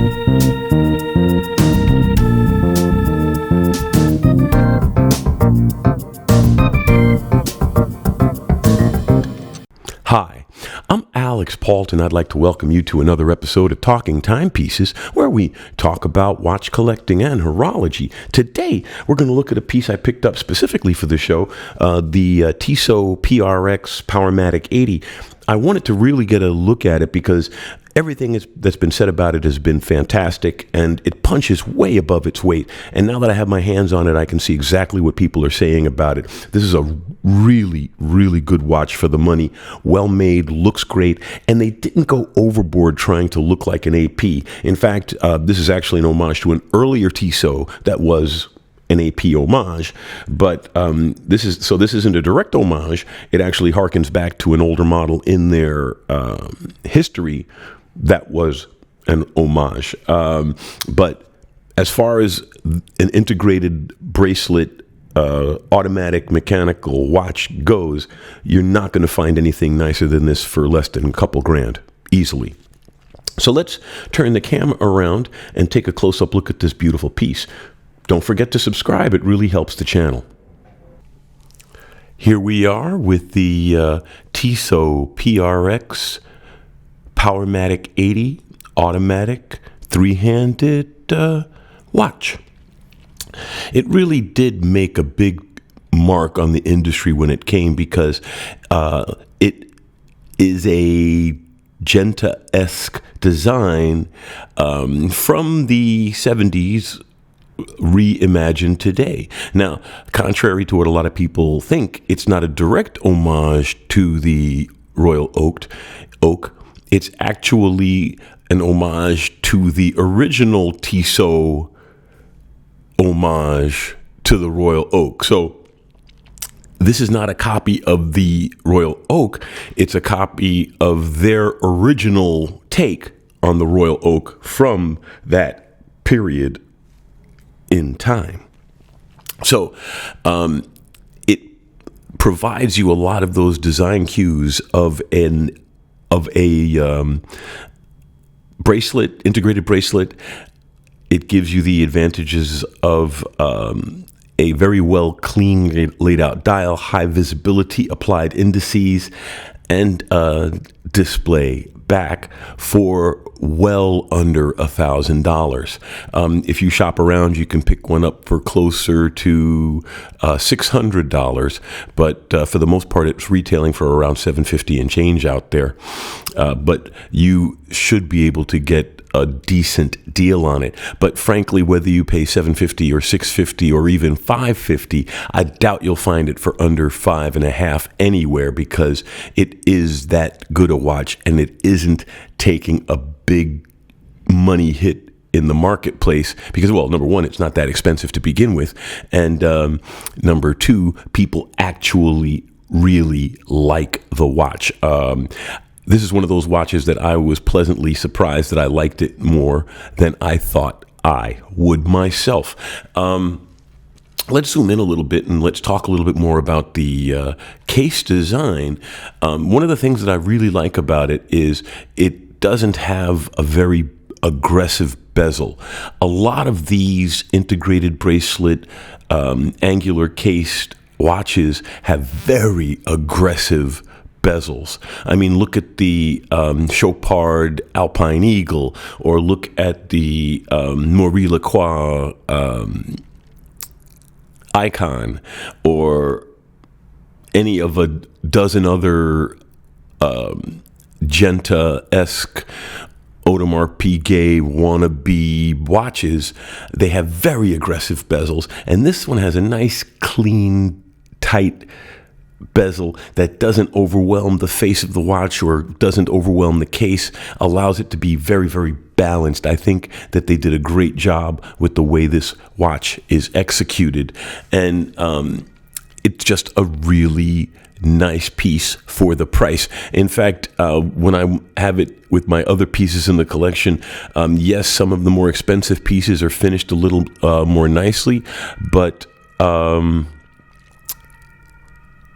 Hi, I'm Alex Paulton. I'd like to welcome you to another episode of Talking Timepieces, where we talk about watch collecting and horology. Today, we're going to look at a piece I picked up specifically for the show, the Tissot PRX Powermatic 80. I wanted to really get a look at it because everything that's been said about it has been fantastic, and it punches way above its weight. And now that I have my hands on it, I can see exactly what people are saying about it. This is a really, really good watch for the money. Well made, looks great, and they didn't go overboard trying to look like an AP. In fact, this is actually an homage to an earlier Tissot that was an AP homage, but this isn't a direct homage. It actually harkens back to an older model in their history that was an homage. But as far as an integrated bracelet, automatic mechanical watch goes, you're not going to find anything nicer than this for less than a couple grand, easily. So let's turn the camera around and take a close-up look at this beautiful piece. Don't forget to subscribe. It really helps the channel. Here we are with the Tissot PRX Powermatic 80 automatic three-handed watch. It really did make a big mark on the industry when it came because it is a Genta-esque design from the 70s, reimagined today. Now, contrary to what a lot of people think, it's not a direct homage to the Royal Oak. It's actually an homage to the original Tissot homage to the Royal Oak. So this is not a copy of the Royal Oak. It's a copy of their original take on the Royal Oak from that period in time. So it provides you a lot of those design cues of a bracelet, integrated bracelet. It gives you the advantages of a very well clean laid out dial, high visibility applied indices, and display back for well under $1,000. If you shop around, you can pick one up for closer to $600, but for the most part, it's retailing for around $750 and change out there. But you should be able to get a decent deal on it. But frankly, whether you pay $750 or $650 or even $550, I doubt you'll find it for under $5.5 anywhere, because it is that good a watch and it isn't taking a big money hit in the marketplace because, well, number one, it's not that expensive to begin with, and number two, people actually really like the watch. This is one of those watches that I was pleasantly surprised that I liked it more than I thought I would myself. Let's zoom in a little bit and let's talk a little bit more about the case design. One of the things that I really like about it is it doesn't have a very aggressive bezel. A lot of these integrated bracelet, angular cased watches have very aggressive bezels. I mean, look at the Chopard Alpine Eagle, or look at the Maurice Lacroix Icon, or any of a dozen other Genta-esque Audemars Piguet wannabe watches. They have very aggressive bezels, and this one has a nice, clean, tight bezel that doesn't overwhelm the face of the watch or doesn't overwhelm the case, allows it to be very, very balanced. I think that they did a great job with the way this watch is executed, and it's just a really nice piece for the price. In fact, when I have it with my other pieces in the collection, yes, some of the more expensive pieces are finished a little more nicely, but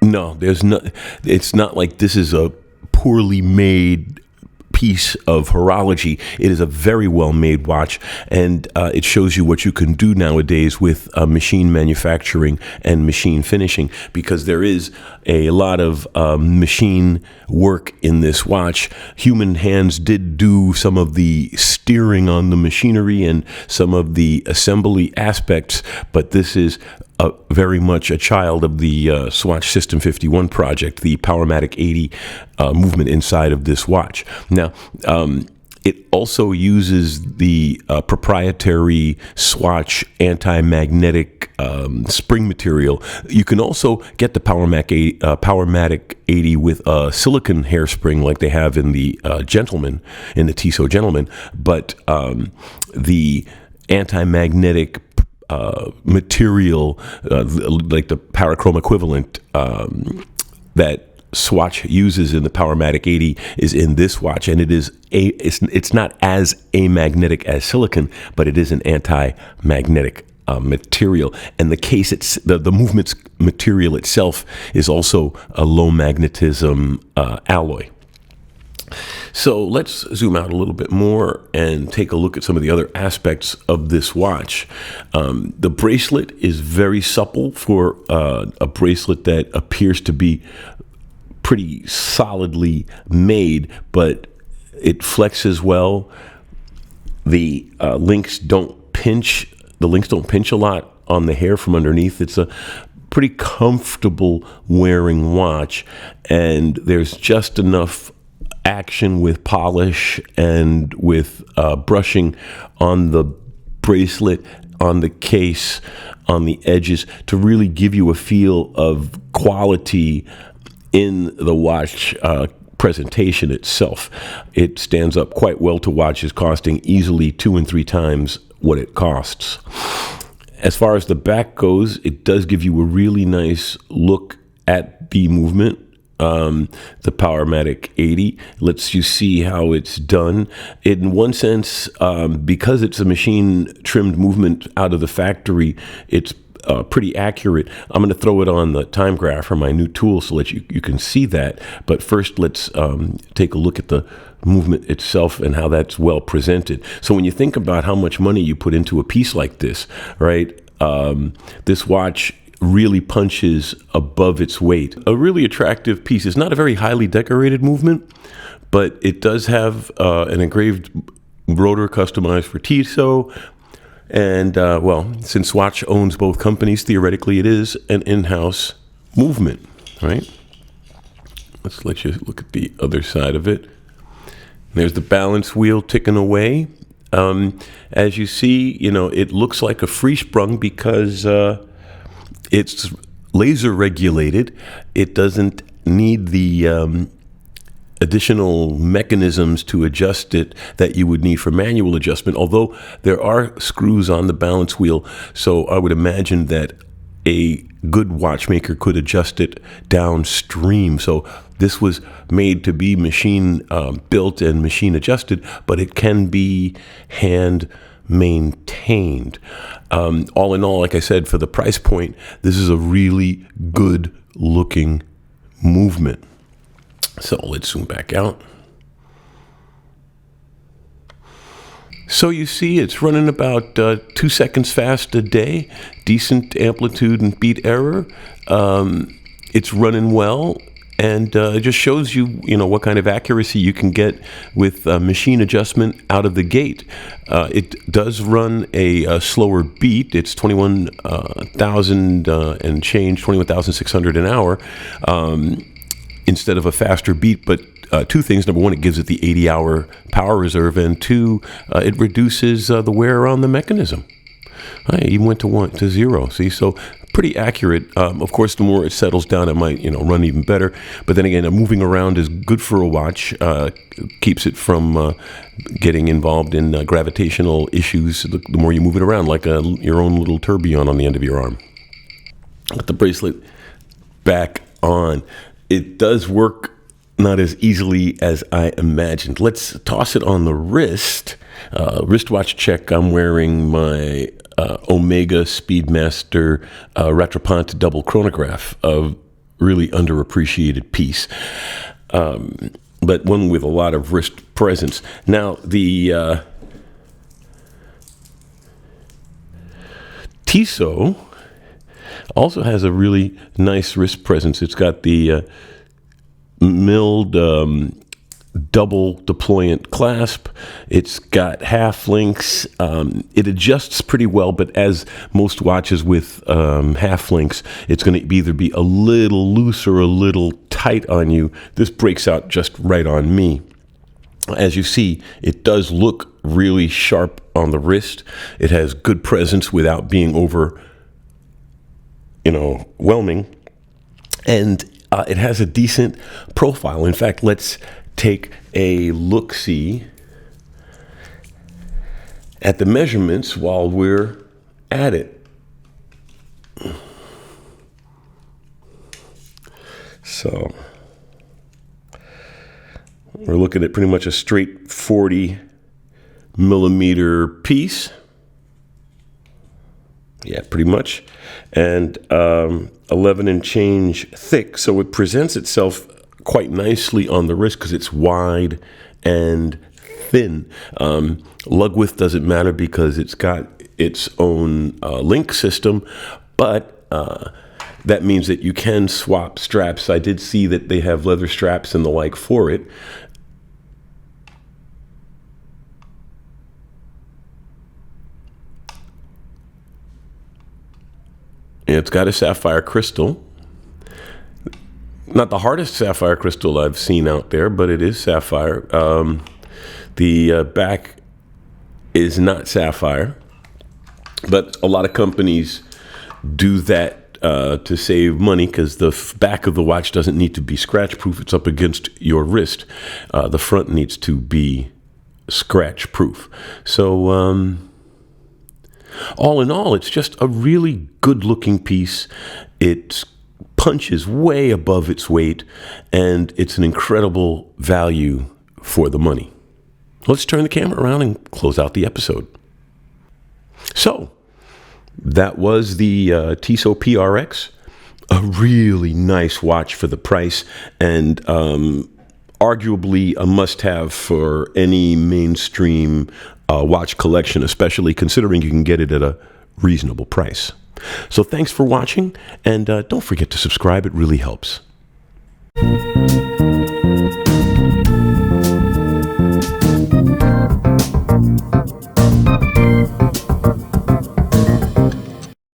no, there's not. It's not like this is a poorly made piece of horology. It is a very well-made watch, and it shows you what you can do nowadays with machine manufacturing and machine finishing, because there is a lot of machine work in this watch. Human hands did do some of the steering on the machinery and some of the assembly aspects, but this is very much a child of the Swatch System 51 project, the Powermatic 80 movement inside of this watch. Now, it also uses the proprietary Swatch anti-magnetic spring material. You can also get the Powermatic 80 with a silicone hairspring like they have in the Gentleman, in the Tissot Gentleman, but the anti-magnetic material, like the Parachrome equivalent that Swatch uses in the Powermatic 80 is in this watch, and it's not as amagnetic as silicon, but it is an anti-magnetic material. And the case, the movement's material itself is also a low magnetism alloy. So let's zoom out a little bit more and take a look at some of the other aspects of this watch. The bracelet is very supple for a bracelet that appears to be pretty solidly made, but it flexes well. The links don't pinch. The links don't pinch a lot on the hair from underneath. It's a pretty comfortable wearing watch, and there's just enough action with polish and with brushing on the bracelet, on the case, on the edges, to really give you a feel of quality in the watch presentation itself. It stands up quite well to watches costing easily 2 and 3 times what it costs. As far as the back goes, it does give you a really nice look at the movement. The Powermatic 80 lets you see how it's done. In one sense, because it's a machine trimmed movement out of the factory, it's pretty accurate. I'm going to throw it on the time graph for my new tool so that you can see that. But first, let's take a look at the movement itself and how that's well presented. So when you think about how much money you put into a piece like this, right? This watch really punches above its weight. A really attractive piece. It's not a very highly decorated movement, but it does have an engraved rotor customized for Tissot. And, well, since Swatch owns both companies, theoretically it is an in-house movement, right? Let's let you look at the other side of it. There's the balance wheel ticking away. As you see, it looks like a free sprung because it's laser regulated. It doesn't need the additional mechanisms to adjust it that you would need for manual adjustment, although there are screws on the balance wheel. So I would imagine that a good watchmaker could adjust it downstream. So this was made to be machine built and machine adjusted, but it can be hand maintained. All in all, like I said, for the price point, this is a really good looking movement. So let's zoom back out. So you see it's running about 2 seconds fast a day, decent amplitude and beat error. It's running well, and it just shows you, what kind of accuracy you can get with machine adjustment out of the gate. It does run a slower beat. It's 21,000 and change, 21,600 an hour. Instead of a faster beat, but 2 things. Number 1, it gives it the 80-hour power reserve, and 2, it reduces the wear on the mechanism. I even went to 0. See, so pretty accurate. Of course, the more it settles down, it might run even better. But then again, moving around is good for a watch. Keeps it from getting involved in gravitational issues. The more you move it around, like your own little tourbillon on the end of your arm. Put the bracelet back on. It does work not as easily as I imagined. Let's toss it on the wrist. Wristwatch check. I'm wearing my Omega Speedmaster Rattrapante double chronograph, a really underappreciated piece. But one with a lot of wrist presence. Now, the Tissot also has a really nice wrist presence. It's got the milled double deployant clasp. It's got half links. It adjusts pretty well, but as most watches with half links, it's going to either be a little loose or a little tight on you. This breaks out just right on me. As you see, it does look really sharp on the wrist. It has good presence without being overwhelming. And it has a decent profile. In fact, let's take a look-see at the measurements while we're at it. So we're looking at pretty much a straight 40 millimeter piece. Yeah, pretty much. And 11 and change thick. So it presents itself quite nicely on the wrist because it's wide and thin. Lug width doesn't matter because it's got its own link system, but that means that you can swap straps. I did see that they have leather straps and the like for it. It's got a sapphire crystal. Not the hardest sapphire crystal I've seen out there, but it is sapphire. The back is not sapphire, but a lot of companies do that to save money because the back of the watch doesn't need to be scratch proof. It's up against your wrist. The front needs to be scratch proof. So all in all, it's just a really good looking piece. It punches way above its weight, and it's an incredible value for the money. Let's turn the camera around and close out the episode. So that was the Tissot PRX, a really nice watch for the price, and arguably a must-have for any mainstream watch collection, especially considering you can get it at a reasonable price. So thanks for watching, and don't forget to subscribe. It really helps.